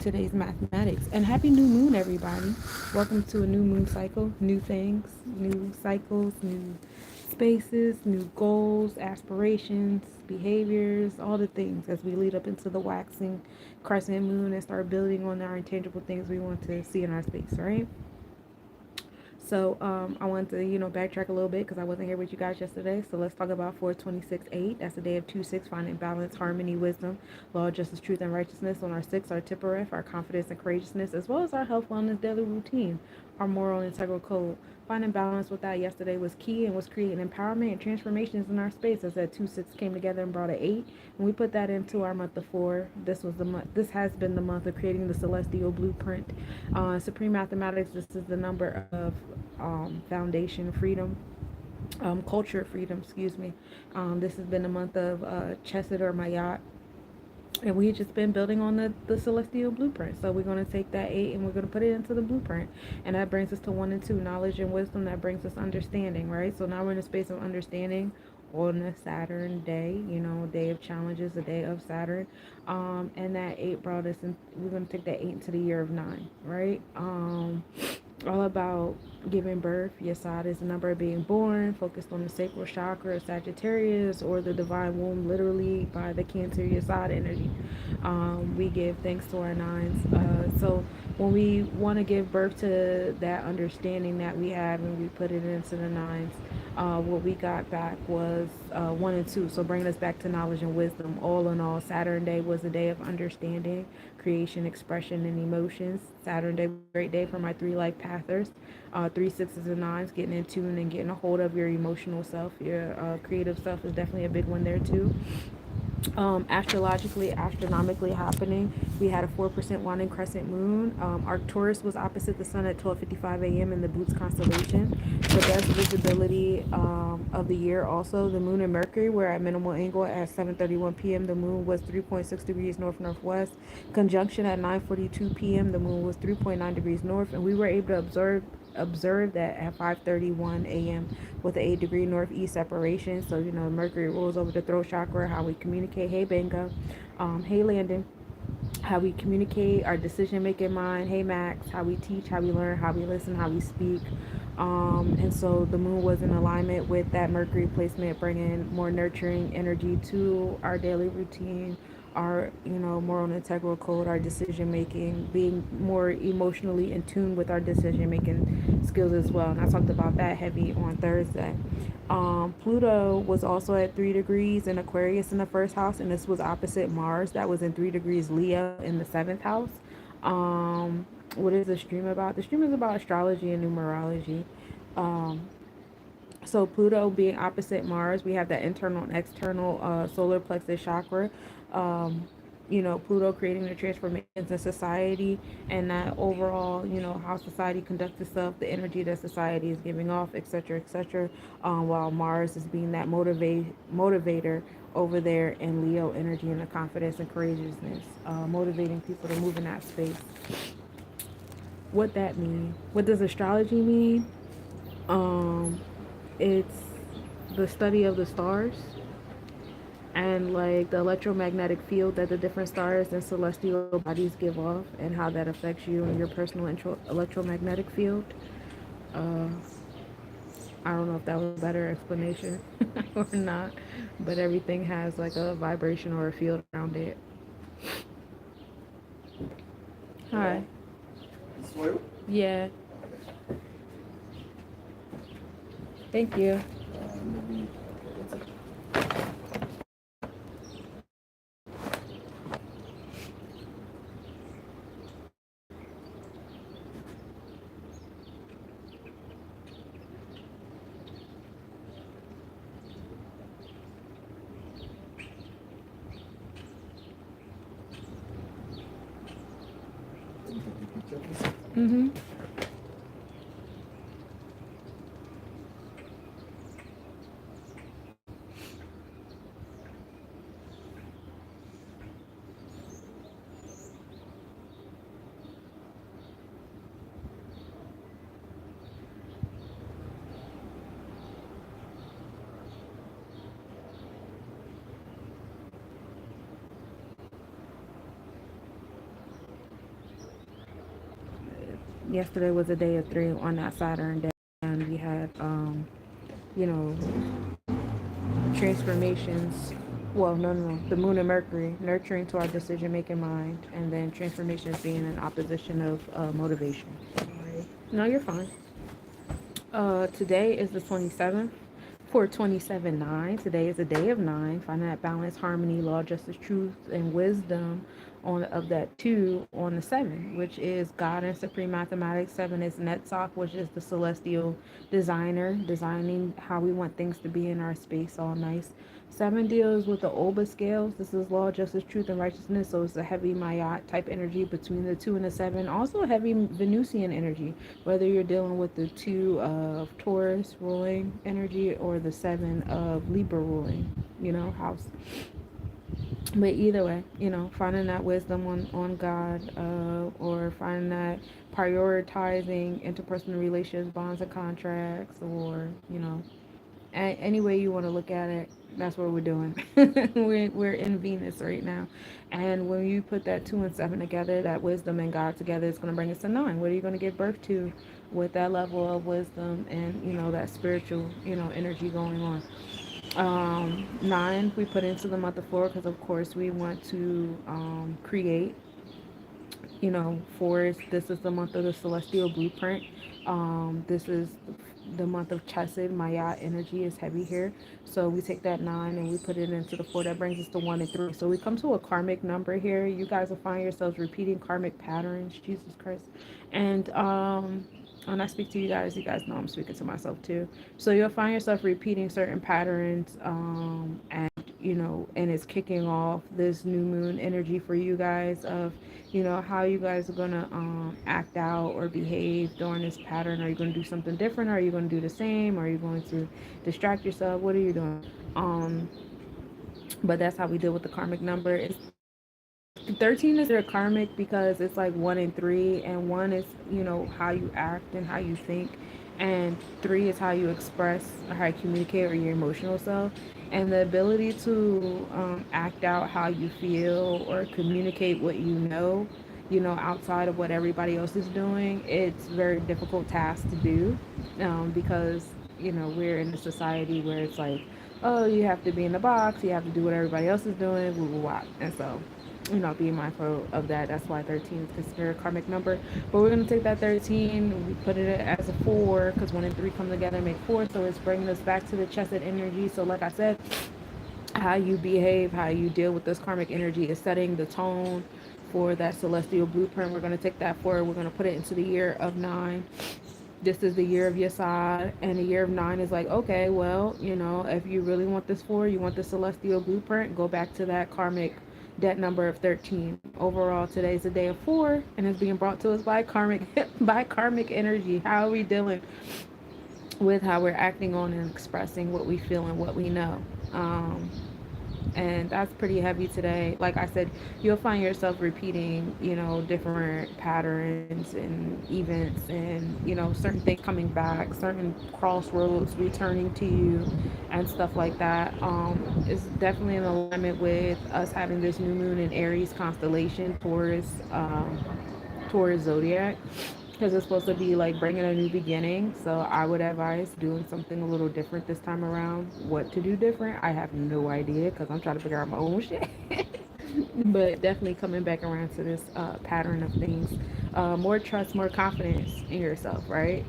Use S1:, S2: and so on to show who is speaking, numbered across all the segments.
S1: today's mathematics. And happy new moon, everybody. Welcome to a new moon cycle, new things, new cycles, new spaces, new goals, aspirations, behaviors, all the things as we lead up into the waxing crescent moon and start building on our intangible things we want to see in our space, right? So I wanted to, backtrack a little bit because I wasn't here with you guys yesterday. So let's talk about 426-8. That's the day of 2-6, finding balance, harmony, wisdom, law, justice, truth, and righteousness. On our 6, our Tippereth, our confidence and courageousness, as well as our health, wellness, daily routine, our moral and integral code. Finding balance with that yesterday was key and was creating empowerment and transformations in our space as that 2-6 came together and brought an 8. And we put that into our month of 4. This was the month. This has been the month of creating the celestial blueprint. Supreme mathematics. This is the number of foundation freedom, culture freedom. Excuse me. This has been a month of Chesed or Mayat, and we've just been building on the celestial blueprint. So we're going to take that 8 and we're going to put it into the blueprint. And that brings us to 1 and 2, knowledge and wisdom. That brings us understanding, right? So now we're in a space of understanding on a Saturn day, day of challenges, a day of Saturn. And that 8 brought us in, we're going to take that 8 into the year of 9, right? All about giving birth. Yesod is the number of being born, focused on the sacral chakra of Sagittarius or the divine womb, literally by the Cancer Yesod energy. We give thanks to our nines. So when we want to give birth to that understanding that we have and we put it into the nines, what we got back was 1 and 2. So bringing us back to knowledge and wisdom. All in all, Saturn day was a day of understanding, creation, expression, and emotions. Saturn day was a great day for my 3 life pathers. 3, 6s, and 9s, getting in tune and getting a hold of your emotional self. Your creative self is definitely a big one there too. Astrologically, astronomically happening, we had a 4% waning crescent moon. Our Taurus was opposite the sun at 12:55 a.m. in the Boots constellation. The best visibility of the year. Also, the moon and Mercury were at minimal angle at 7:31 p.m. The moon was 3.6 degrees north northwest. Conjunction at 9:42 p.m. The moon was 3.9 degrees north, and we were able to observe that at 5:31 a.m. with an 8-degree northeast separation. So Mercury rules over the throat chakra, how we communicate. Hey Benga, hey Landon, how we communicate, our decision making mind. Hey Max, how we teach, how we learn, how we listen, how we speak. And so the moon was in alignment with that Mercury placement, bringing more nurturing energy to our daily routine, our moral and integral code, our decision making, being more emotionally in tune with our decision making skills as well. And I talked about that heavy on Thursday. Pluto was also at 3 degrees in Aquarius in the first house, and this was opposite Mars. That was in 3 degrees Leo in the seventh house. What is the stream about? The stream is about astrology and numerology. Um, so Pluto being opposite Mars, we have that internal and external solar plexus chakra. Um, Pluto creating the transformations in society and that overall, how society conducts itself, the energy that society is giving off, etc., etc. While Mars is being that motivator over there in Leo energy and the confidence and courageousness, motivating people to move in that space. What that mean? What does astrology mean? Um, it's the study of the stars and like the electromagnetic field that the different stars and celestial bodies give off and how that affects you and your personal electromagnetic field. Uh, I don't know if that was a better explanation or not, but everything has like a vibration or a field around it. Hi. Yeah. Thank you. Mm-hmm. Yesterday was a day of three on that Saturn day, and we had, you know, transformations. Well, no, no, no. The Moon and Mercury, nurturing to our decision making mind, and then transformations being an opposition of motivation. Sorry. No, you're fine. Today is the 27th. For 27-9, today is a day of nine. Finding that balance, harmony, law, justice, truth, and wisdom on of that two on the seven, which is God and supreme mathematics. Seven is Netzach, which is the celestial designer, designing how we want things to be in our space, all nice. Seven deals with the Oba scales. This is law, justice, truth, and righteousness. So it's a heavy Mayat type energy between the two and the seven. Also a heavy Venusian energy, whether you're dealing with the two of Taurus ruling energy or the seven of Libra ruling, house. But either way, finding that wisdom on God, or finding that prioritizing interpersonal relations, bonds, and contracts, or, any way you want to look at it, that's what we're doing. we're in Venus right now. And when you put that two and seven together, that wisdom and God together, it's going to bring us to nine. What are you going to give birth to with that level of wisdom and, that spiritual, energy going on? Nine, we put into the month of four because, of course, we want to create. For this is the month of the celestial blueprint. This is the month of Chesed. Maya energy is heavy here. So we take that nine and we put it into the four. That brings us to one and three. So we come to a karmic number here. You guys will find yourselves repeating karmic patterns. Jesus Christ. And when I speak to you guys know I'm speaking to myself too. So you'll find yourself repeating certain patterns, and it's kicking off this new moon energy for you guys of, how you guys are going to act out or behave during this pattern. Are you going to do something different? Are you going to do the same? Are you going to distract yourself? What are you doing? But that's how we deal with the karmic number. 13 is their karmic because it's like one and three, and one is, how you act and how you think, and three is how you express or how you communicate or your emotional self. And the ability to act out how you feel or communicate what outside of what everybody else is doing, it's a very difficult task to do, because we're in a society where it's like, oh, you have to be in the box, you have to do what everybody else is doing, blah, blah, blah. And so, be mindful of that. That's why 13 is considered a karmic number. But we're going to take that 13, we put it as a four, because one and three come together and make four. So it's bringing us back to the chesed energy. So like I said, how you behave, how you deal with this karmic energy is setting the tone for that celestial blueprint. We're going to take that forward. We're going to put it into the year of nine. This is the year of Yesod, and the year of nine is like, okay, well, if you really want this for, you want the celestial blueprint, go back to that karmic debt number of 13. Overall, today's a day of four, and it's being brought to us by karmic by karmic energy. How are we dealing with how we're acting on and expressing what we feel and what we know? And that's pretty heavy today. Like I said, you'll find yourself repeating, different patterns and events, and, certain things coming back, certain crossroads returning to you and stuff like that. It's definitely in alignment with us having this new moon in Aries constellation, Taurus zodiac, because it's supposed to be like bringing a new beginning. So I would advise doing something a little different this time around. What to do different, I have no idea, because I'm trying to figure out my own shit. But definitely coming back around to this pattern of things. More trust, more confidence in yourself, right?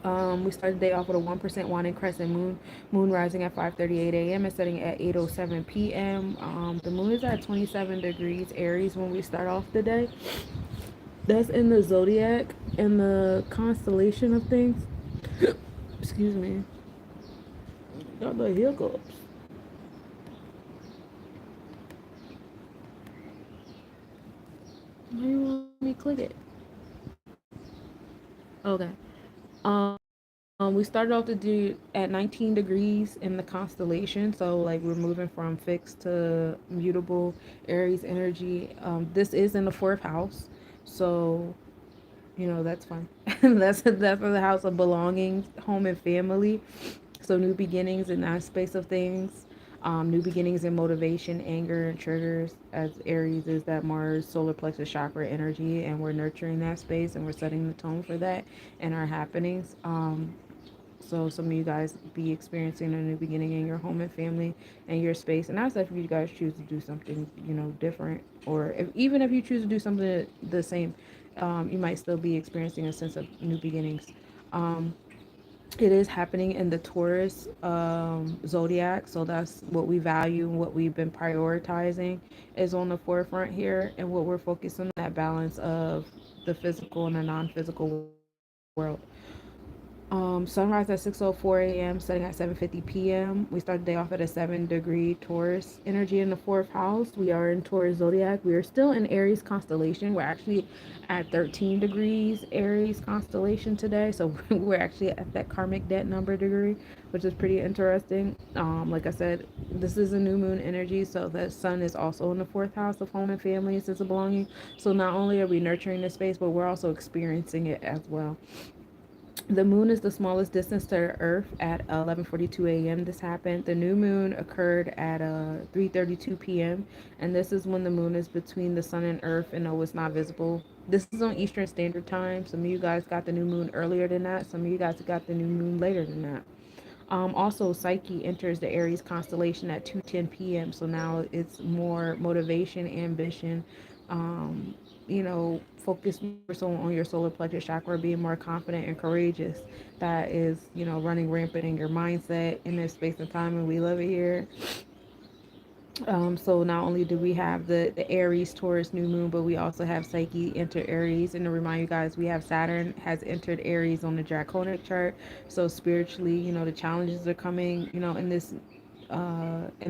S1: We started the day off with a 1% waning crescent moon. Moon rising at 5:38 a.m. and setting at 8:07 p.m. The moon is at 27 degrees Aries when we start off the day. That's in the zodiac and the constellation of things. Excuse me. Got the hiccups. Why you want me to click it? Okay. Um, we started off the day at 19 degrees in the constellation, so like we're moving from fixed to mutable Aries energy. This is in the fourth house, so that's fun. That's for the house of belongings, home and family. So new beginnings in that space of things. New beginnings and motivation, anger and triggers, as Aries is that Mars solar plexus chakra energy, and we're nurturing that space and we're setting the tone for that and our happenings. So some of you guys be experiencing a new beginning in your home and family and your space. And that's if you guys choose to do something, different. Or even if you choose to do something the same, you might still be experiencing a sense of new beginnings. Um, it is happening in the Taurus zodiac. So that's what we value and what we've been prioritizing is on the forefront here. And what we're focused on that balance of the physical and the non-physical world. Sunrise at 6:04 a.m., setting at 7:50 p.m. We start the day off at a 7-degree Taurus energy in the fourth house. We are in Taurus zodiac. We are still in Aries constellation. We're actually at 13 degrees Aries constellation today. So we're actually at that karmic debt number degree, which is pretty interesting. Like I said, this is a new moon energy. So the sun is also in the fourth house of home and family and sense of belonging. So not only are we nurturing this space, but we're also experiencing it as well. The moon is the smallest distance to Earth at 11:42 a.m. This happened. The new moon occurred at 3:32 p.m. and this is when the moon is between the sun and Earth and no, it's not visible. This is on Eastern Standard Time. Some of you guys got the new moon earlier than that. Some of you guys got the new moon later than that. Also, Psyche enters the Aries constellation at 2:10 p.m. So now it's more motivation, ambition, focus more so on your solar plexus chakra, being more confident and courageous. That is, running rampant in your mindset in this space and time, and we love it here. So not only do we have the Aries Taurus new moon, but we also have Psyche enter Aries. And to remind you guys, we have Saturn has entered Aries on the draconic chart. So spiritually, the challenges are coming, in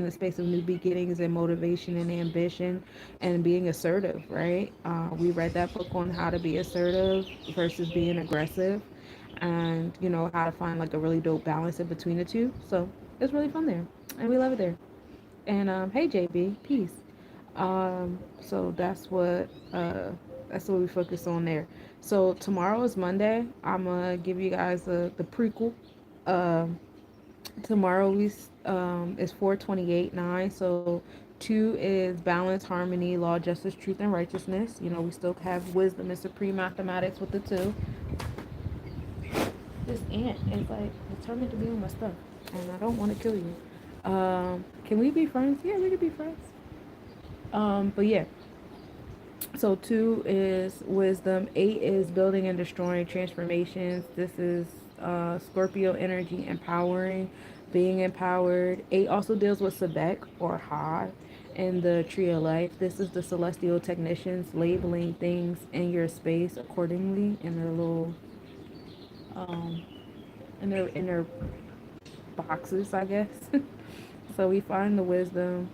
S1: the space of new beginnings and motivation and ambition and being assertive, right? We read that book on how to be assertive versus being aggressive, and how to find like a really dope balance in between the two. So it's really fun there, and we love it there. And hey JB, peace. So that's what we focus on there. So tomorrow is Monday. I'm gonna give you guys the prequel. Um, Tomorrow is 428-9. So 2 is balance, harmony, law, justice, truth, and righteousness. We still have wisdom and supreme mathematics with the 2. This ant is like determined to be on my stuff, and I don't want to kill you. Can we be friends? Yeah, we can be friends. But yeah. So 2 is wisdom. 8 is building and destroying transformations. This is Scorpio energy, empowering, being empowered. 8 also deals with Sebek or Ha in the tree of life. This is the celestial technicians labeling things in your space accordingly in their little um in their boxes, I guess. So we find the wisdom.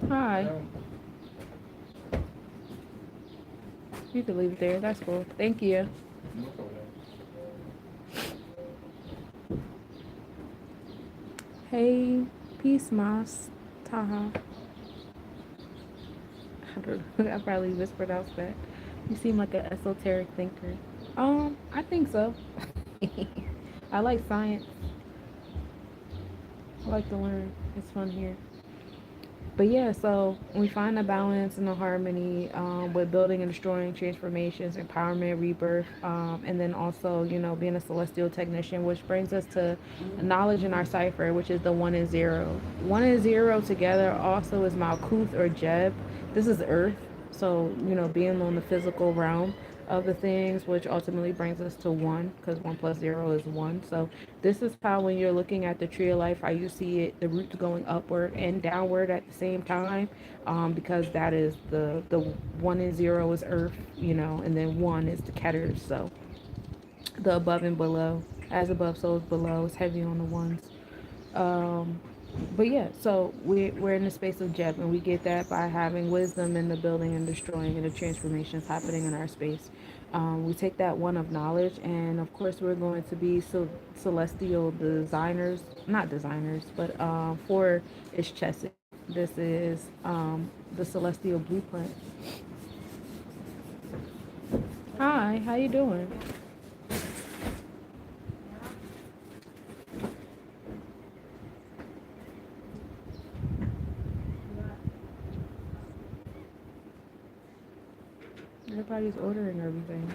S1: Hi. You can leave it there. That's cool. Thank you. Hey, peace, Mas. Taha. I don't know. I probably whispered out that. You seem like an esoteric thinker. I think so. I like science. I like to learn. It's fun here. But yeah, so we find a balance and a harmony with building and destroying transformations, empowerment, rebirth, and then also, being a celestial technician, which brings us to knowledge in our cipher, which is the 1 and 0. 1 and 0 together also is Malkuth or Jeb. This is Earth, so, being on the physical realm of the things, which ultimately brings us to 1, because 1 plus 0 is 1. So this is how, when you're looking at the tree of life, how you see it, the roots going upward and downward at the same time, because that is the 1 and 0 is Earth, and then 1 is the Ketters. So the above and below, as above, so is below. It's heavy on the ones. Um, but yeah, so we're in the space of Jeb, and we get that by having wisdom in the building and destroying and the transformations happening in our space. We take that one of knowledge, and of course, we're going to be celestial designers, not designers, but for its chess. This is the celestial blueprint. Hi, how you doing? Everybody's ordering everything.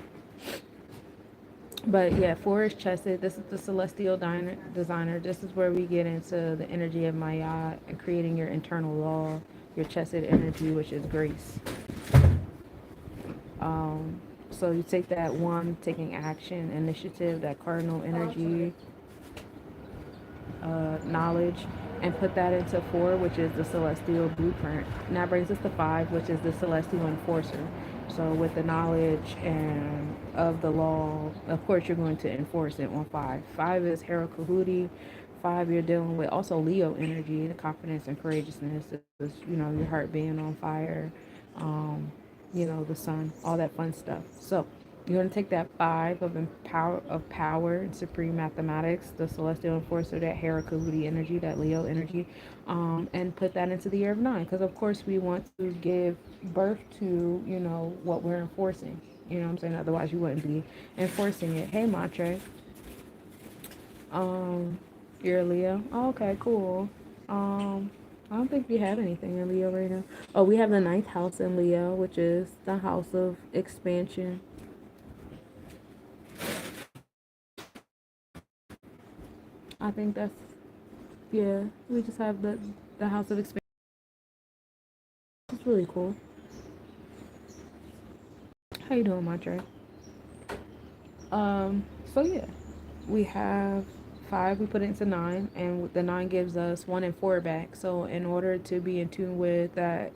S1: But yeah, four is chesed. This is the celestial designer. This is where we get into the energy of Maya and creating your internal law, your chesed energy, which is grace. Um, so you take that one, taking action, initiative, that cardinal energy, knowledge, and put that into four, which is the celestial blueprint. And that brings us to five, which is the celestial enforcer. So with the knowledge and of the law, of course you're going to enforce it on five. Five is Hera Kahuti. Five, you're dealing with also Leo energy, the confidence and courageousness. Is, your heart being on fire, um, the sun, all that fun stuff. So you're going to take that five of power and supreme mathematics, the celestial enforcer, that Herakuti energy, that Leo energy, and put that into the year of nine. Because of course we want to give birth to what we're enforcing. You know what I'm saying? Otherwise you wouldn't be enforcing it. Hey, Matre. Um, you're a Leo. Oh, okay, cool. Um, I don't think we have anything in Leo right now. Oh, we have the ninth house in Leo, which is the house of expansion. I think that's yeah. We just have the house of expansion. It's really cool. How you doing, Matre? So yeah, we have five. We put it into nine, and the nine gives us one and four back. So in order to be in tune with that,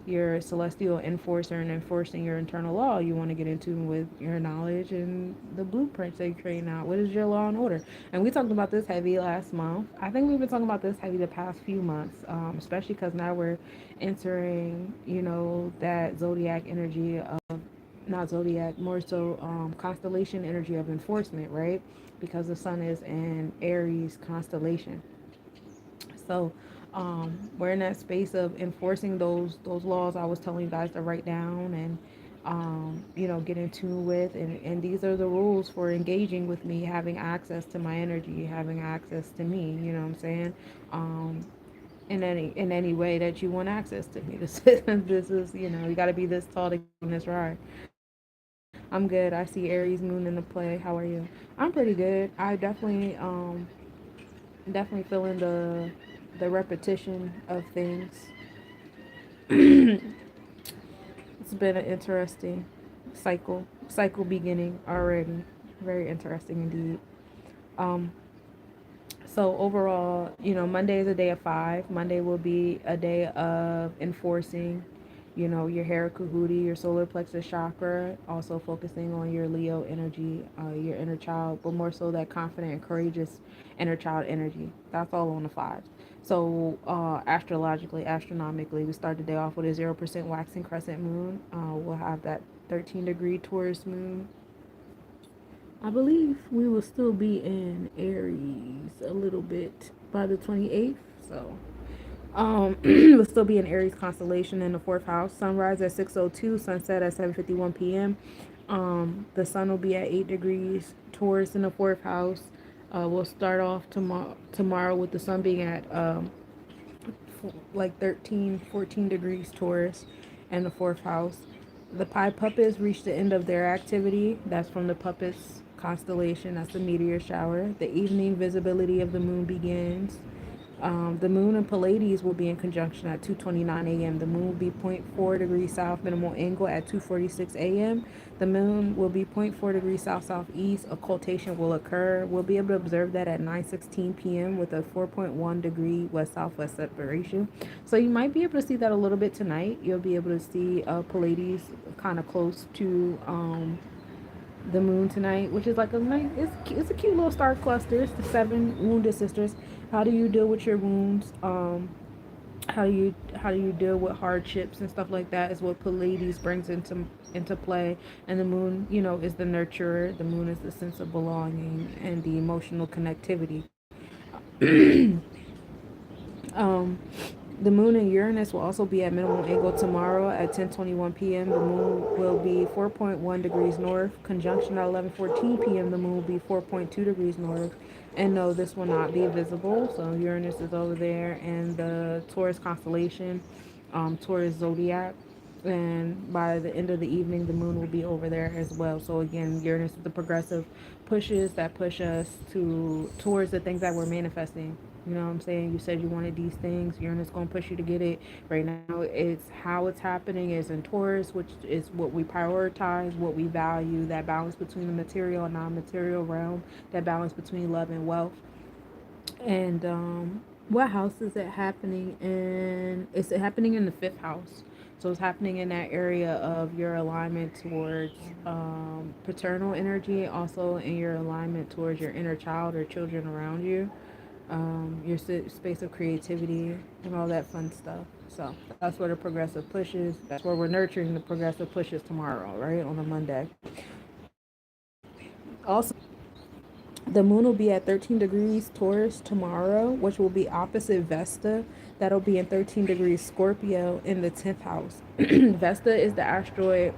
S1: your celestial enforcer and enforcing your internal law, you want to get in tune with your knowledge and the blueprints that you're creating out. What is your law and order? And we talked about this heavy last month. I think we've been talking about this heavy the past few months, especially because now we're entering, that zodiac energy of not zodiac, more so constellation energy of enforcement, right? Because the sun is in Aries constellation. So we're in that space of enforcing those laws I was telling you guys to write down and get in tune with, and these are the rules for engaging with me, having access to my energy, having access to me, you know what I'm saying? In any way that you want access to me. This is you got to be this tall to get on this ride. I'm good. I see Aries moon in the play. How are you? I'm pretty good. I definitely feeling the repetition of things. It's been an interesting cycle beginning already. Very interesting indeed. Um, So overall, Monday is a day of five. Monday will be a day of enforcing, your Hera Kahuti, your solar plexus chakra, also focusing on your Leo energy, your inner child, but more so that confident and courageous inner child energy. That's all on the fives. So astrologically, astronomically, we start the day off with a 0% waxing crescent moon. We'll have that 13-degree Taurus moon. I believe we will still be in Aries a little bit by the 28th. So, we'll still be in Aries constellation in the fourth house. Sunrise at 6:02, sunset at 7:51 p.m. The sun will be at 8 degrees Taurus in the fourth house. We'll start off tomorrow with the sun being at like 13, 14 degrees Taurus and the fourth house. The Pi puppets reach the end of their activity. That's from the puppets constellation. That's the meteor shower. The evening visibility of the moon begins. The moon and Pleiades will be in conjunction at 2:29 a.m. The moon will be zero point 0.4 degrees south minimal angle at 2:46 a.m. The moon will be zero point 0.4 degrees south southeast. Occultation will occur. We'll be able to observe that at 9:16 p.m. with a 4.1 degree west southwest separation. So you might be able to see that a little bit tonight. You'll be able to see Pleiades kind of close to the moon tonight, which is like a nice, it's a cute little star cluster. It's the seven wounded sisters. How do you deal with your wounds? How do you deal with hardships and stuff like that is what Pleiades brings into play. And the moon, is the nurturer. The moon is the sense of belonging and the emotional connectivity. um, The moon and Uranus will also be at minimal angle tomorrow at 10:21 p.m. The moon will be 4.1 degrees north. Conjunction at 11:14 p.m. The moon will be 4.2 degrees north. And no, this will not be visible. So Uranus is over there, and the Taurus constellation, Taurus zodiac. And by the end of the evening, the moon will be over there as well. So again, Uranus is the progressive pushes that push us towards the things that we're manifesting. You know what I'm saying? You said you wanted these things. Uranus gonna push you to get it. Right now, it's how it's happening is in Taurus, which is what we prioritize, what we value. That balance between the material and non-material realm. That balance between love and wealth. And what house is it happening in? It's happening in the fifth house. So it's happening in that area of your alignment towards paternal energy, also in your alignment towards your inner child or children around you, your space of creativity, and all that fun stuff. So that's where the progressive pushes. That's where we're nurturing the progressive pushes tomorrow, right? On a Monday. Also, the moon will be at 13 degrees Taurus tomorrow, which will be opposite Vesta. That'll be in 13 degrees Scorpio in the 10th house. Vesta is the asteroid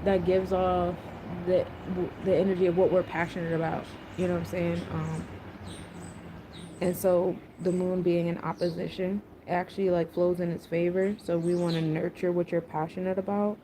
S1: that gives off the the energy of what we're passionate about. You know what I'm saying? And so the moon being in opposition actually like flows in its favor. So we want to nurture what you're passionate about.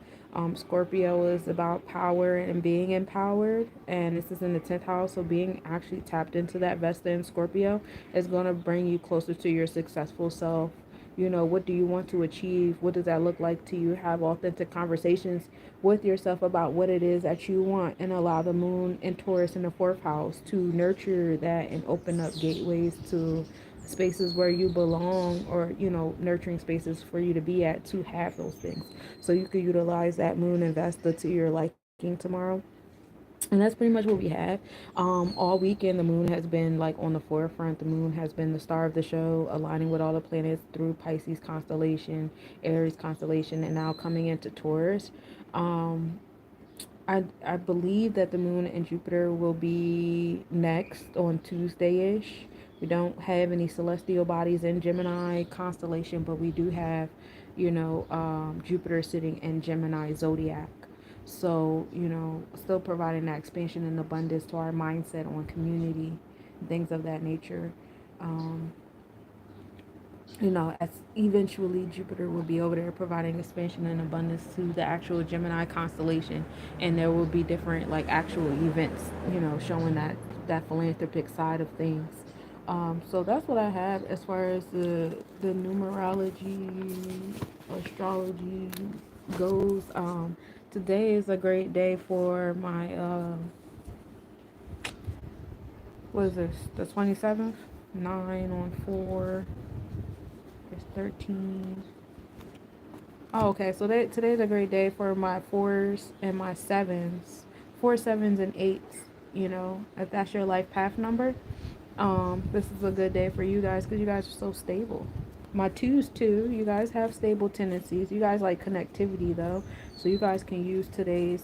S1: Scorpio is about power and being empowered, and this is in the 10th house. So being actually tapped into that Vesta in Scorpio is going to bring you closer to your successful self. You know, what do you want to achieve? What does that look like to you? Have authentic conversations with yourself about what it is that you want, and allow the moon and Taurus in the fourth house to nurture that and open up gateways to spaces where you belong, or nurturing spaces for you to be at to have those things. So you could utilize that moon and Vesta to your liking tomorrow. And that's pretty much what we have. All weekend the moon has been like on the forefront. The moon has been the star of the show, aligning with all the planets through Pisces constellation, Aries constellation, and now coming into Taurus. um I believe that the moon and Jupiter will be next on Tuesday-ish. We don't have any celestial bodies in Gemini constellation, but we do have, Jupiter sitting in Gemini zodiac. So, still providing that expansion and abundance to our mindset on community, things of that nature. Um, as eventually Jupiter will be over there providing expansion and abundance to the actual Gemini constellation, and there will be different like actual events, showing that philanthropic side of things. So that's what I have as far as the numerology, astrology goes. Today is a great day for my what is this? The 27th. 9 on 4 is 13. Oh, okay. So today's a great day for my fours and my sevens. Four, sevens, and eights. If that's your life path number, this is a good day for you guys because you guys are so stable. My twos too. You guys have stable tendencies. You guys like connectivity though, so you guys can use today's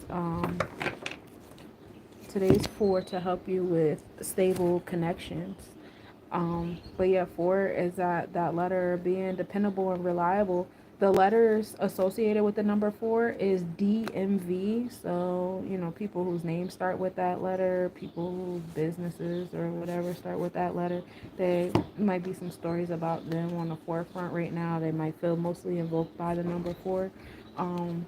S1: four to help you with stable connections. But yeah, four is that letter being dependable and reliable. The letters associated with the number four is DMV. So, people whose names start with that letter, people whose businesses or whatever start with that letter, they might be some stories about them on the forefront right now. They might feel mostly invoked by the number four. Um,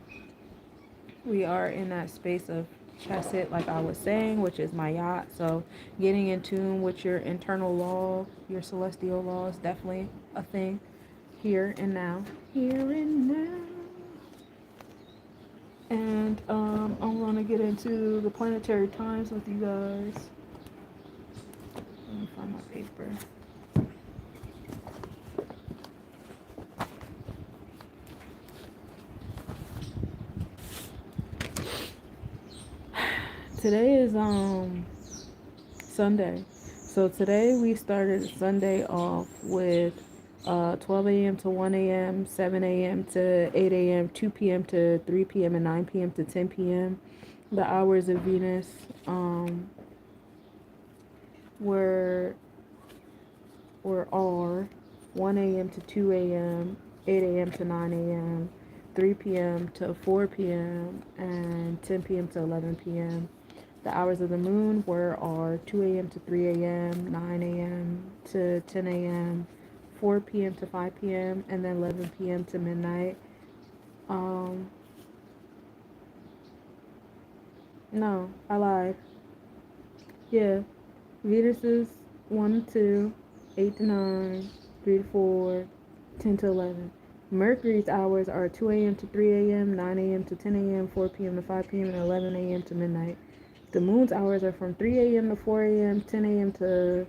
S1: we are in that space of chesed, like I was saying, which is my yacht. So getting in tune with your internal law, your celestial law is definitely a thing here and now. Here and now. And I'm going to get into the planetary times with you guys. Let me find my paper. Today is Sunday. So today we started Sunday off with 12 a.m. to 1 a.m., 7 a.m. to 8 a.m., 2 p.m. to 3 p.m., and 9 p.m. to 10 p.m. The hours of Venus were are 1 a.m. to 2 a.m., 8 a.m. to 9 a.m., 3 p.m. to 4 p.m., and 10 p.m. to 11 p.m. The hours of the moon are 2 a.m. to 3 a.m., 9 a.m. to 10 a.m., 4 p.m. to 5 p.m., and then 11 p.m. to midnight. Um, no, I lied. Yeah, Venus is 1 to 2, 8 to 9, 3 to 4, 10 to 11. Mercury's hours are 2 a.m. to 3 a.m., 9 a.m. to 10 a.m., 4 p.m. to 5 p.m., and 11 a.m. to midnight. The moon's hours are from 3 a.m. to 4 a.m., 10 a.m. to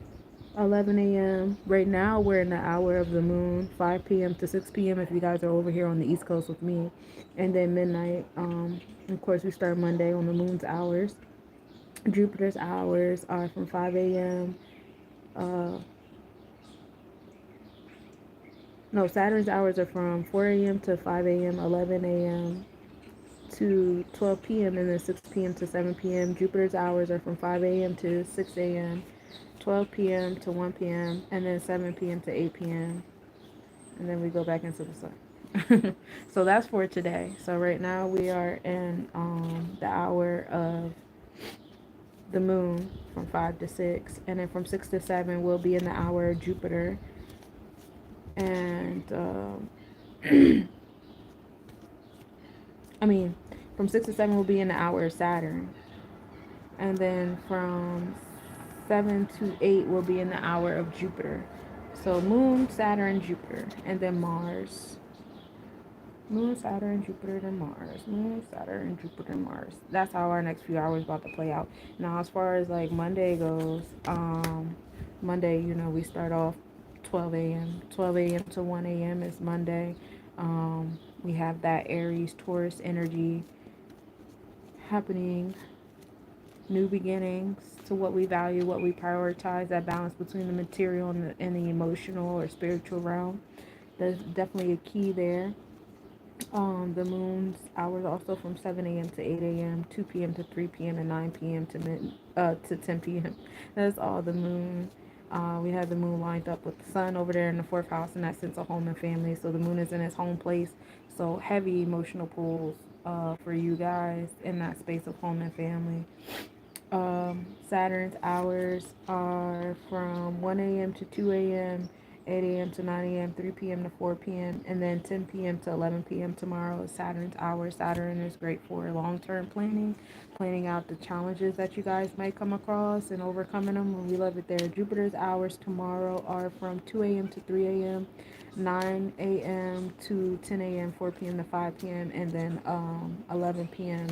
S1: 11 a.m. Right now, we're in the hour of the moon, 5 p.m. to 6 p.m. if you guys are over here on the East Coast with me. And then midnight. Of course, we start Monday on the moon's hours. Jupiter's hours are from 5 a.m. Uh, no, Saturn's hours are from 4 a.m. to 5 a.m., 11 a.m. to 12 p.m., and then 6 p.m. to 7 p.m. Jupiter's hours are from 5 a.m. to 6 a.m., 12 p.m. to 1 p.m., and then 7 p.m. to 8 p.m. And then we go back into the sun. So that's for today. So right now we are in the hour of the moon from 5 to 6, and then from 6 to 7 we'll be in the hour of Jupiter, and I mean from 6 to 7 we'll be in the hour of Saturn, and then from 7 to 8 we'll be in the hour of Jupiter. So moon, Saturn, Jupiter, and then Mars. Moon, Saturn, Jupiter, and Mars. Moon, Saturn, Jupiter, Mars. That's how our next few hours about to play out. Now, as far as like Monday goes, Monday, we start off 12 a.m. 12 a.m. to 1 a.m. is Monday. We have that Aries Taurus energy happening, new beginnings to what we value, what we prioritize, that balance between the material and the emotional or spiritual realm. There's definitely a key there. The moon's hours also from 7 a.m. to 8 a.m., 2 p.m. to 3 p.m., and 9 p.m. to 10 p.m. That's all the moon. We have the moon lined up with the sun over there in the fourth house, and that sense of home and family. So the moon is in its home place. So heavy emotional pulls for you guys in that space of home and family. Saturn's hours are from 1 a.m. to 2 a.m., 8 a.m. to 9 a.m., 3 p.m. to 4 p.m., and then 10 p.m. to 11 p.m. tomorrow is Saturn's hours. Saturn is great for long-term planning, planning out the challenges that you guys might come across and overcoming them. And we love it there. Jupiter's hours tomorrow are from 2 a.m. to 3 a.m., 9 a.m. to 10 a.m., 4 p.m. to 5 p.m., and then 11 p.m.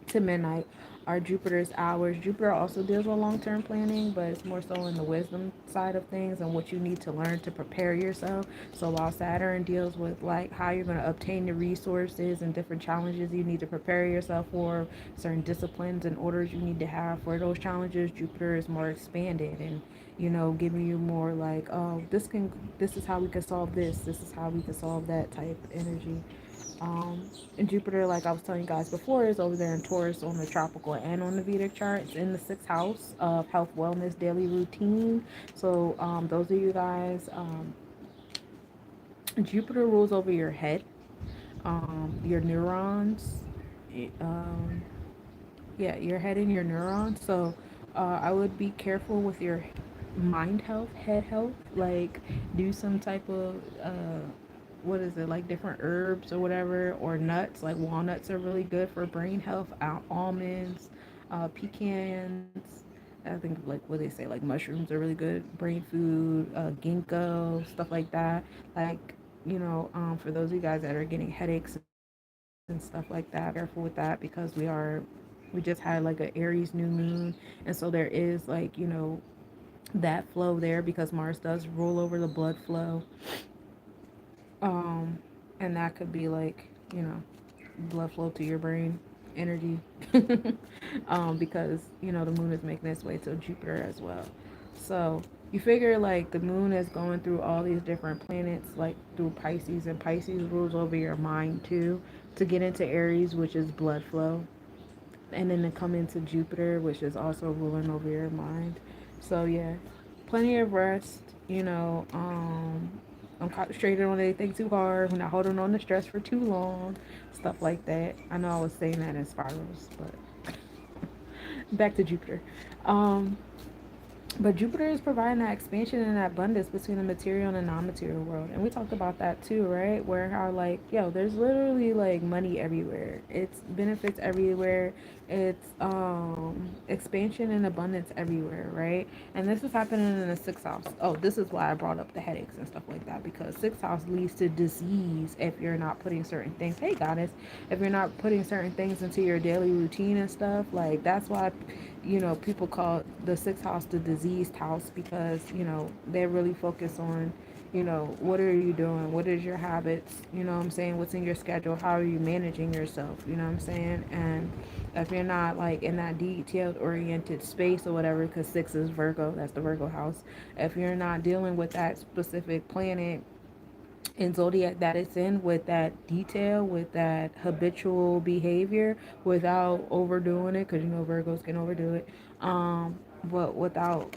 S1: to midnight are Jupiter's hours. Jupiter also deals with long-term planning, but it's more so in the wisdom side of things and what you need to learn to prepare yourself. So while Saturn deals with like how you're going to obtain the resources and different challenges you need to prepare yourself for, certain disciplines and orders you need to have for those challenges, Jupiter is more expanded and giving you more like, oh, this is how we can solve this is how we can solve that type energy. And Jupiter, like I was telling you guys before, is over there in Taurus on the tropical and on the Vedic charts in the sixth house of health, wellness, daily routine. So, those of you guys, Jupiter rules over your head, your neurons, um, yeah, your head and your neurons. So, I would be careful with your mind health, head health. Like, do some type of what is it, like different herbs or whatever, or nuts. Like walnuts are really good for brain health. Almonds, pecans. I think like what they say, like mushrooms are really good brain food. Ginkgo, stuff like that. Like for those of you guys that are getting headaches and stuff like that, be careful with that because we just had like an Aries new moon, and so there is like that flow there because Mars does rule over the blood flow. Um, and that could be like, blood flow to your brain energy. Because, the moon is making its way to Jupiter as well. So you figure like the moon is going through all these different planets, like through Pisces, and Pisces rules over your mind too, to get into Aries, which is blood flow, and then to come into Jupiter, which is also ruling over your mind. So yeah, plenty of rest. I'm concentrating on anything too hard. We're not holding on to stress for too long, stuff like that. I know I was saying that in spirals, but back to Jupiter. Um, But Jupiter is providing that expansion and that abundance between the material and the non-material world. And we talked about that too, right? Where how like, yo, there's literally like money everywhere. It's benefits everywhere. It's expansion and abundance everywhere, right? And this is happening in the sixth house. Oh, this is why I brought up the headaches and stuff like that, because sixth house leads to disease if you're not putting certain things. Hey goddess, if you're not putting certain things into your daily routine and stuff, like that's why people call the sixth house the diseased house, because, they really focus on, what are you doing? What is your habits? You know what I'm saying? What's in your schedule? How are you managing yourself? You know what I'm saying? And if you're not like in that detailed oriented space or whatever, because six is Virgo, that's the Virgo house. If you're not dealing with that specific planet and zodiac that it's in, with that detail, with that habitual behavior, without overdoing it, because Virgos can overdo it, but without,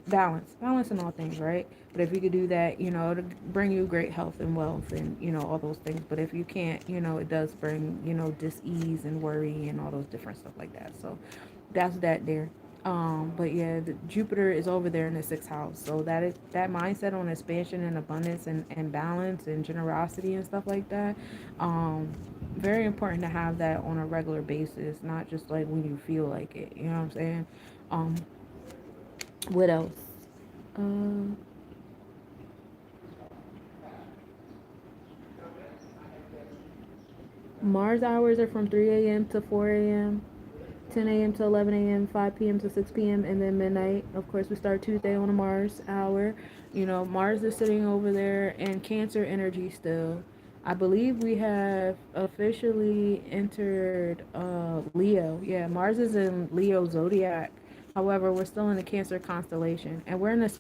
S1: balance in all things, right? But if you could do that, it'll bring you great health and wealth and, all those things. But if you can't, it does bring, dis-ease and worry and all those different stuff like that. So that's that there. But yeah, Jupiter is over there in the sixth house, so that is that mindset on expansion and abundance and balance and generosity and stuff like that. Um, Very important to have that on a regular basis, not just like when you feel like it. You know what I'm saying? Um, what else? Um, Mars hours are from 3 a.m. to 4 a.m. 10 a.m. to 11 a.m., 5 p.m. to 6 p.m., and then midnight. Of course, we start Tuesday on a Mars hour. Mars is sitting over there in Cancer energy still. I believe we have officially entered Leo. Yeah, Mars is in Leo zodiac. However, we're still in the Cancer constellation, and we're in the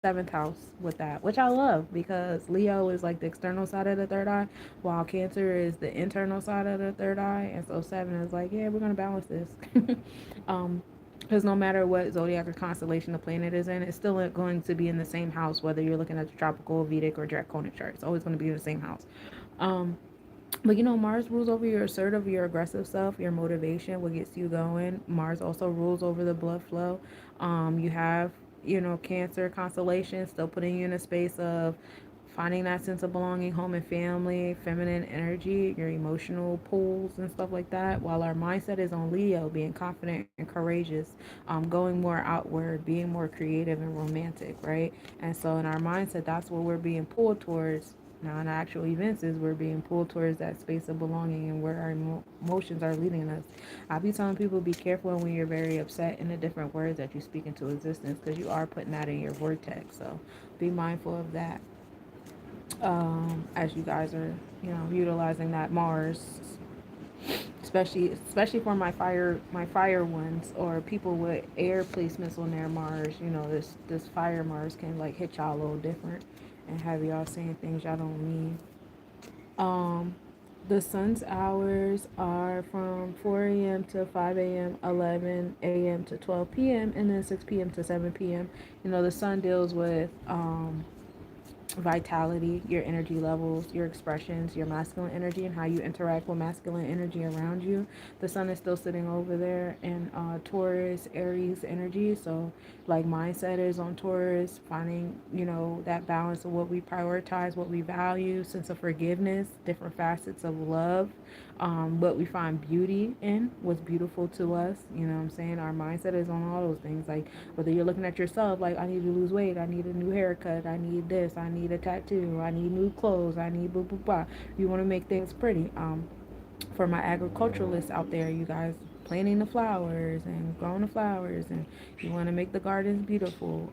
S1: seventh house with that, which I love, because Leo is like the external side of the third eye, while Cancer is the internal side of the third eye, and so seven is like, yeah, we're gonna balance this. um, because no matter what zodiac or constellation the planet is in, it's still going to be in the same house, whether you're looking at the tropical, Vedic, or draconic chart. It's always going to be in the same house. Um, but Mars rules over your assertive, your aggressive self, your motivation, what gets you going. Mars also rules over the blood flow. You have, Cancer constellation still putting you in a space of finding that sense of belonging, home and family, feminine energy, your emotional pulls and stuff like that. While our mindset is on Leo, being confident and courageous, going more outward, being more creative and romantic, right? And so in our mindset, that's where we're being pulled towards. Now, in actual events, is we're being pulled towards that space of belonging and where our emotions are leading us. I'll be telling people be careful when you're very upset in the different words that you speak into existence, because you are putting that in your vortex. So be mindful of that, as you guys are, utilizing that Mars, especially for my fire ones, or people with air placements on their Mars. This fire Mars can like hit y'all a little different and have y'all saying things y'all don't mean. Um, the sun's hours are from 4 a.m. to 5 a.m., 11 a.m. to 12 p.m., and then 6 p.m. to 7 p.m. The sun deals with vitality, your energy levels, your expressions, your masculine energy, and how you interact with masculine energy around you. The sun is still sitting over there in Taurus, Aries energy. So, like, mindset is on Taurus, finding, that balance of what we prioritize, what we value, sense of forgiveness, different facets of love, what we find beauty in, what's beautiful to us. You know what I'm saying? Our mindset is on all those things. Like, whether you're looking at yourself, like, I need to lose weight, I need a new haircut, I need this, I need a tattoo, I need new clothes, I need blah, blah, blah. You want to make things pretty. For my agriculturalists out there, you guys, planting the flowers and growing the flowers, and you want to make the gardens beautiful.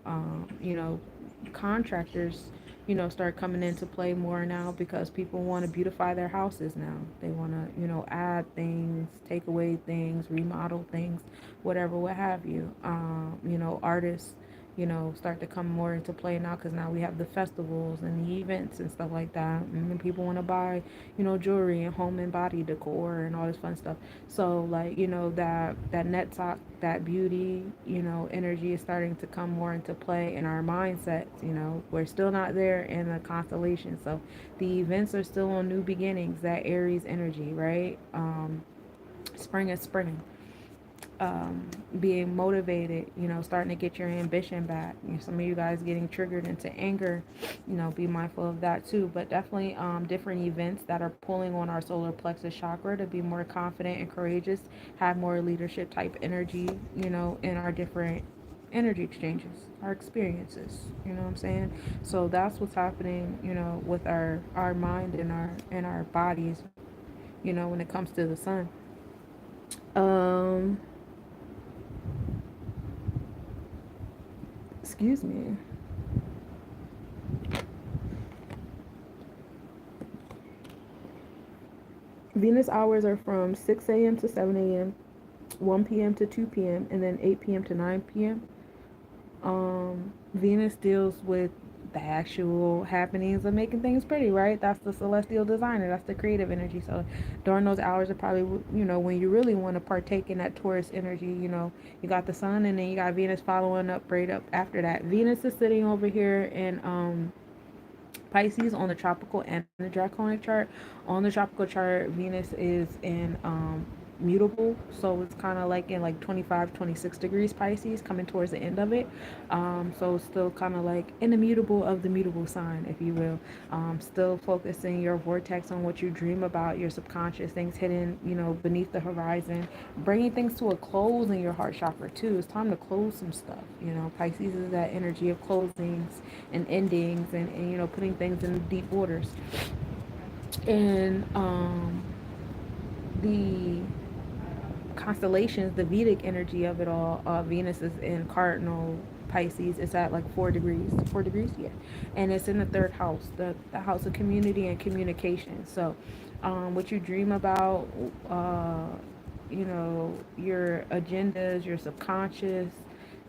S1: Contractors, start coming into play more now, because people want to beautify their houses now. They want to, add things, take away things, remodel things, whatever, what have you. Artists, start to come more into play now, because now we have the festivals and the events and stuff like that. And then people want to buy, jewelry and home and body decor and all this fun stuff. So, like, that net talk, that beauty, energy is starting to come more into play in our mindsets. We're still not there in the constellation. So the events are still on new beginnings, that Aries energy, right? Spring is spring. being motivated, starting to get your ambition back. Some of you guys getting triggered into anger, be mindful of that too. But definitely different events that are pulling on our solar plexus chakra to be more confident and courageous, have more leadership type energy, in our different energy exchanges, our experiences, you know what I'm saying? So that's what's happening, with our mind and our bodies, when it comes to the sun. Um excuse me. Venus hours are from 6 a.m. to 7 a.m., 1 p.m. to 2 p.m., and then 8 p.m. to 9 p.m. Venus deals with the actual happenings of making things pretty, right? That's the celestial designer. That's the creative energy. So during those hours are probably, when you really want to partake in that Taurus energy, you got the sun and then you got Venus following up right up after that. Venus is sitting over here in Pisces on the tropical and the draconic chart. On the tropical chart, Venus is in mutable, so it's kind of like in like 25, 26 degrees Pisces, coming towards the end of it. So it's still kind of like in the mutable of the mutable sign, if you will. Still focusing your vortex on what you dream about, your subconscious, things hidden, beneath the horizon, bringing things to a close in your heart chakra too. It's time to close some stuff. Pisces is that energy of closings and endings, and putting things in deep waters. And the constellations, the Vedic energy of it all, Venus is in cardinal Pisces. It's at like 4 degrees. 4 degrees, yeah. And it's in the third house, the house of community and communication. So what you dream about, your agendas, your subconscious,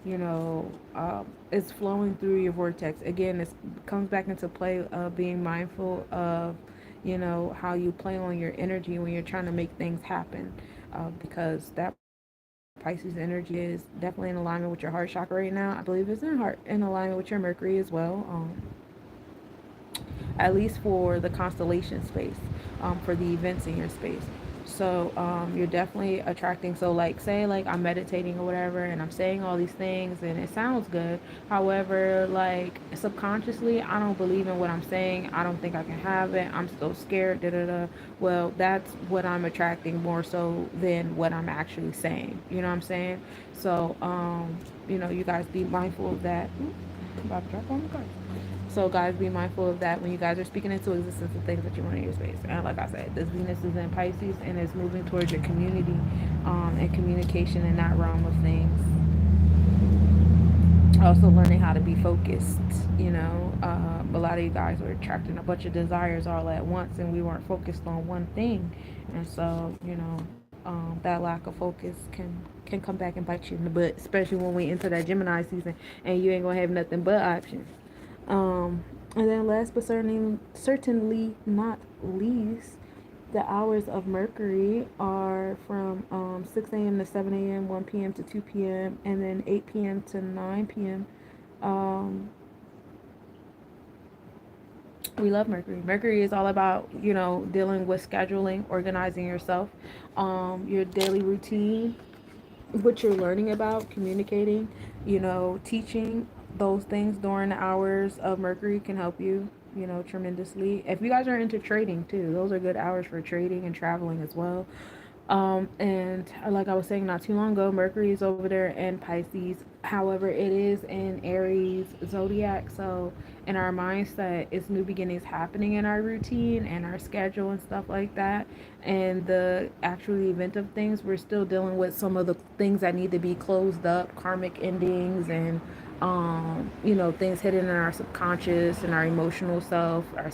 S1: is flowing through your vortex. Again, it comes back into play of being mindful of, how you play on your energy when you're trying to make things happen. Because that Pisces energy is definitely in alignment with your heart chakra right now. I believe it's in alignment with your Mercury as well. At least for the constellation space, for the events in your space. So you're definitely attracting. So like, say like I'm meditating or whatever, and I'm saying all these things, and it sounds good. However, like subconsciously, I don't believe in what I'm saying. I don't think I can have it. I'm so scared. Da da da. Well, that's what I'm attracting more so than what I'm actually saying. You know what I'm saying? So you guys be mindful of that. Ooh, I'm about to drop on the card. So guys, be mindful of that when you guys are speaking into existence the things that you want in your space. And like I said, this Venus is in Pisces and is moving towards your community, and communication in that realm of things. Also learning how to be focused. A lot of you guys were attracting a bunch of desires all at once, and we weren't focused on one thing. And so that lack of focus can come back and bite you in the butt, especially when we enter that Gemini season and you ain't gonna have nothing but options. And then last but certainly not least, the hours of Mercury are from 6 a.m. to 7 a.m., 1 p.m. to 2 p.m., and then 8 p.m. to 9 p.m. Um, we love Mercury. Mercury is all about, dealing with scheduling, organizing yourself, your daily routine, what you're learning about, communicating, teaching. Those things during the hours of Mercury can help you, tremendously. If you guys are into trading too, those are good hours for trading and traveling as well. And like I was saying not too long ago, Mercury is over there in Pisces. However, it is in Aries zodiac. So in our mindset, it's new beginnings happening in our routine and our schedule and stuff like that. And the actual event of things, we're still dealing with some of the things that need to be closed up, karmic endings, and things hidden in our subconscious and our emotional self, our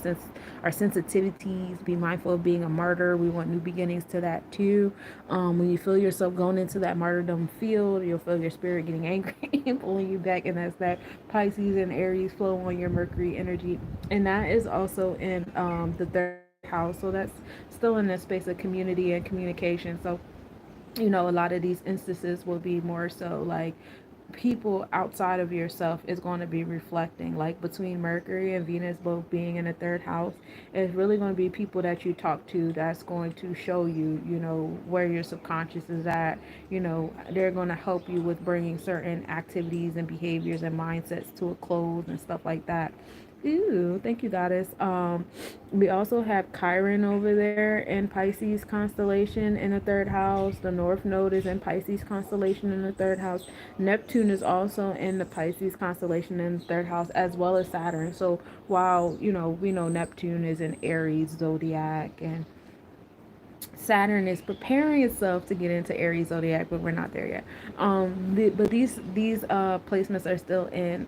S1: sensitivities. Be mindful of being a martyr. We want new beginnings to that too. When you feel yourself going into that martyrdom field, you'll feel your spirit getting angry and pulling you back, and that's that Pisces and Aries flow on your Mercury energy, and that is also in the third house. So that's still in the space of community and communication. So a lot of these instances will be more so like people outside of yourself is going to be reflecting, like between Mercury and Venus both being in the third house. It's really going to be people that you talk to that's going to show you, you know, where your subconscious is at. You know, they're going to help you with bringing certain activities and behaviors and mindsets to a close and stuff like that. Ooh, thank you, goddess. We also have Chiron over there in Pisces constellation in the third house. The North Node is in Pisces constellation in the third house. Neptune is also in the Pisces constellation in the third house, as well as Saturn. So while, you know, we know Neptune is in Aries zodiac, and Saturn is preparing itself to get into Aries zodiac, but we're not there yet. But these placements are still in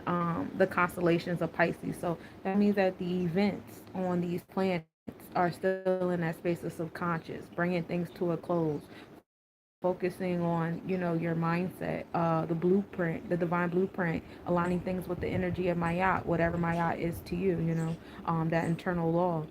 S1: the constellations of Pisces. So that means that the events on these planets are still in that space of subconscious, bringing things to a close, focusing on, you know, your mindset, the blueprint, the divine blueprint, aligning things with the energy of Mayat, whatever Mayat is to you, you know, that internal law.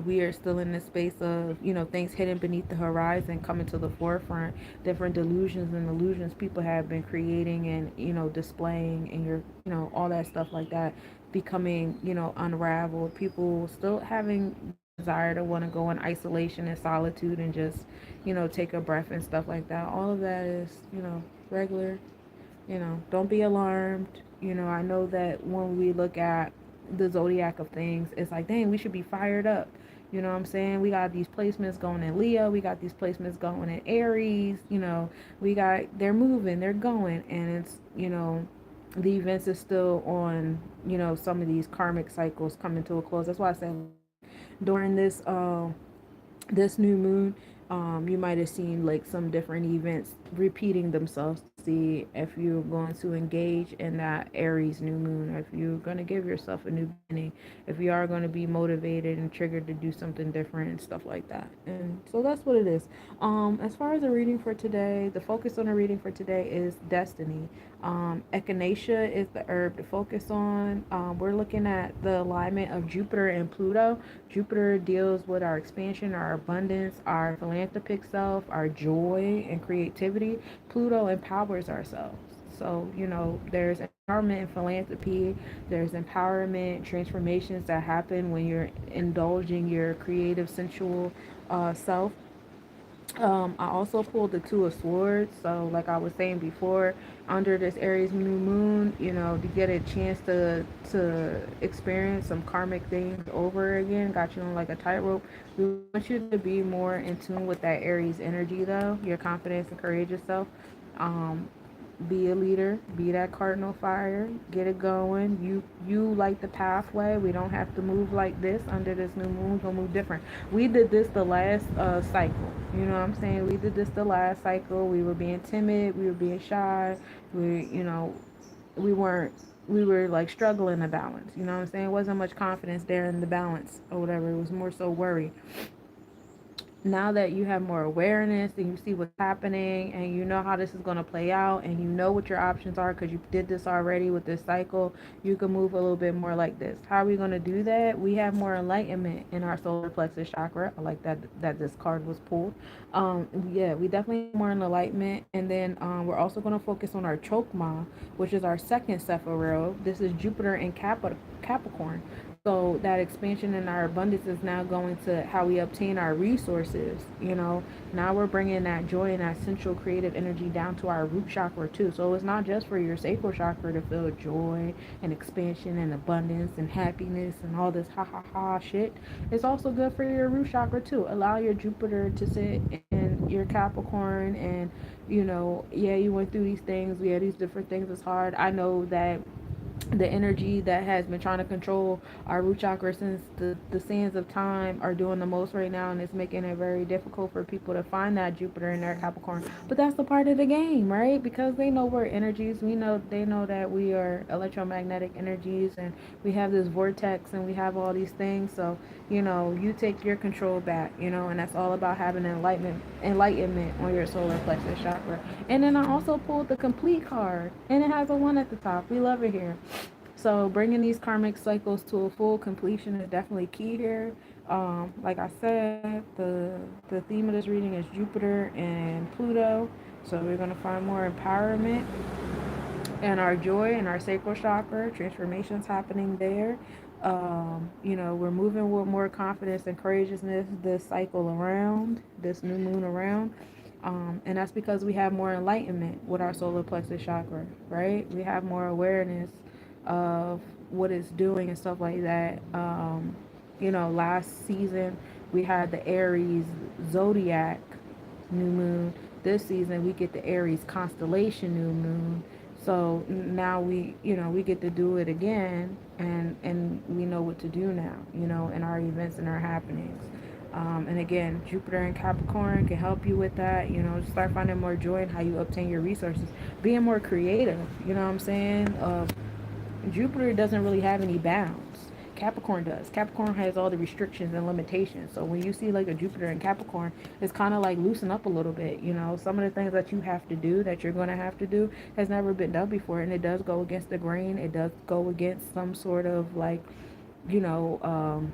S1: We are still in the space of, you know, things hidden beneath the horizon coming to the forefront, different delusions and illusions people have been creating and, you know, displaying, and your, you know, all that stuff like that becoming, you know, unraveled. People still having the desire to want to go in isolation and solitude and just, you know, take a breath and stuff like that. All of that is, you know, regular. You know, don't be alarmed. You know, I know that when we look at the zodiac of things, it's like, dang, we should be fired up. You know what I'm saying? We got these placements going in Leo, we got these placements going in Aries, you know, they're moving, they're going, and it's, you know, the events is still on, you know, some of these karmic cycles coming to a close. That's why I say, like, during this new moon, you might have seen like some different events repeating themselves to see if you're going to engage in that Aries new moon, or if you're going to give yourself a new beginning, if you are going to be motivated and triggered to do something different and stuff like that. And so that's what it is. As far as the reading for today, the focus on the reading for today is destiny. Echinacea is the herb to focus on. We're looking at the alignment of Jupiter and Pluto. Jupiter deals with our expansion, our abundance, our philanthropic self, our joy and creativity. Pluto empowers ourselves. So, you know, there's empowerment and philanthropy, there's empowerment, transformations that happen when you're indulging your creative, sensual self. I also pulled the Two of Swords. So, like I was saying before, under this Aries new moon, you know, to get a chance to experience some karmic things over again, got you on like a tightrope. We want you to be more in tune with that Aries energy, though, your confidence and courageous self. Um, be a leader, be that cardinal fire, get it going. You like the pathway. We don't have to move like this under this new moon. We're gonna move different. We did this the last cycle. You know what I'm saying? We did this the last cycle. We were being timid, we were being shy, we, you know, we weren't, we were like struggling to balance. You know what I'm saying? It wasn't much confidence there in the balance or whatever. It was more so worry. Now that you have more awareness and you see what's happening and you know how this is going to play out and you know what your options are because you did this already with this cycle, you can move a little bit more like this. How are we going to do that? We have more enlightenment in our solar plexus chakra. I like that this card was pulled. Yeah, we definitely have more enlightenment. And then we're also going to focus on our chokma, which is our second Sephiroth. This is Jupiter in Capricorn. So that expansion in our abundance is now going to how we obtain our resources. You know, now we're bringing that joy and that central creative energy down to our root chakra too. So it's not just for your sacral chakra to feel joy and expansion and abundance and happiness and all this ha ha ha shit. It's also good for your root chakra too. Allow your Jupiter to sit in your Capricorn, and you know, yeah, you went through these things. Yeah, these different things is hard. I know that the energy that has been trying to control our root chakra since the sands of time are doing the most right now, and it's making it very difficult for people to find that Jupiter in their Capricorn. But that's the part of the game, right? Because they know we're energies. We know they know that we are electromagnetic energies, and we have this vortex, and we have all these things. So, you know, you take your control back, you know, and that's all about having enlightenment on your solar plexus chakra. And then I also pulled the complete card, and it has a one at the top. We love it here. So bringing these karmic cycles to a full completion is definitely key here. Like I said, the theme of this reading is Jupiter and Pluto. So we're going to find more empowerment and our joy and our sacral chakra. Transformations happening there. We're moving with more confidence and courageousness this cycle around, this new moon around. And that's because we have more enlightenment with our solar plexus chakra, right? We have more awareness of what it's doing and stuff like that. Last season we had the Aries zodiac new moon. This season we get the Aries constellation new moon. So now we get to do it again, and we know what to do now, in our events and our happenings. And again, Jupiter and Capricorn can help you with that. Start finding more joy in how you obtain your resources, being more creative. You know what I'm saying? Jupiter doesn't really have any bounds. Capricorn does. Capricorn has all the restrictions and limitations. So when you see like a Jupiter in Capricorn, it's kind of like loosen up a little bit. Some of the things that you have to do, that you're going to have to do, has never been done before. And it does go against the grain. It does go against some sort of like, you know, um,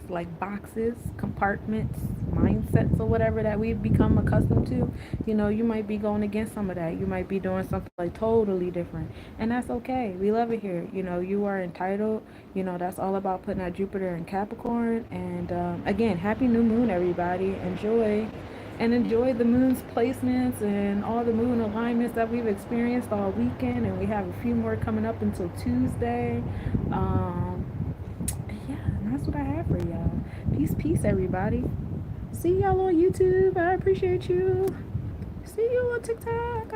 S1: like boxes, compartments, mindsets, or whatever that we've become accustomed to. You might be going against some of that. You might be doing something like totally different. And that's okay. We love it here. You are entitled. That's all about putting out Jupiter in Capricorn. And again, happy new moon, everybody. Enjoy. And enjoy the moon's placements and all the moon alignments that we've experienced all weekend. And we have a few more coming up until Tuesday. Um, yeah, and that's what I have for y'all. Peace, peace, everybody. See y'all on YouTube. I appreciate you. See you on TikTok.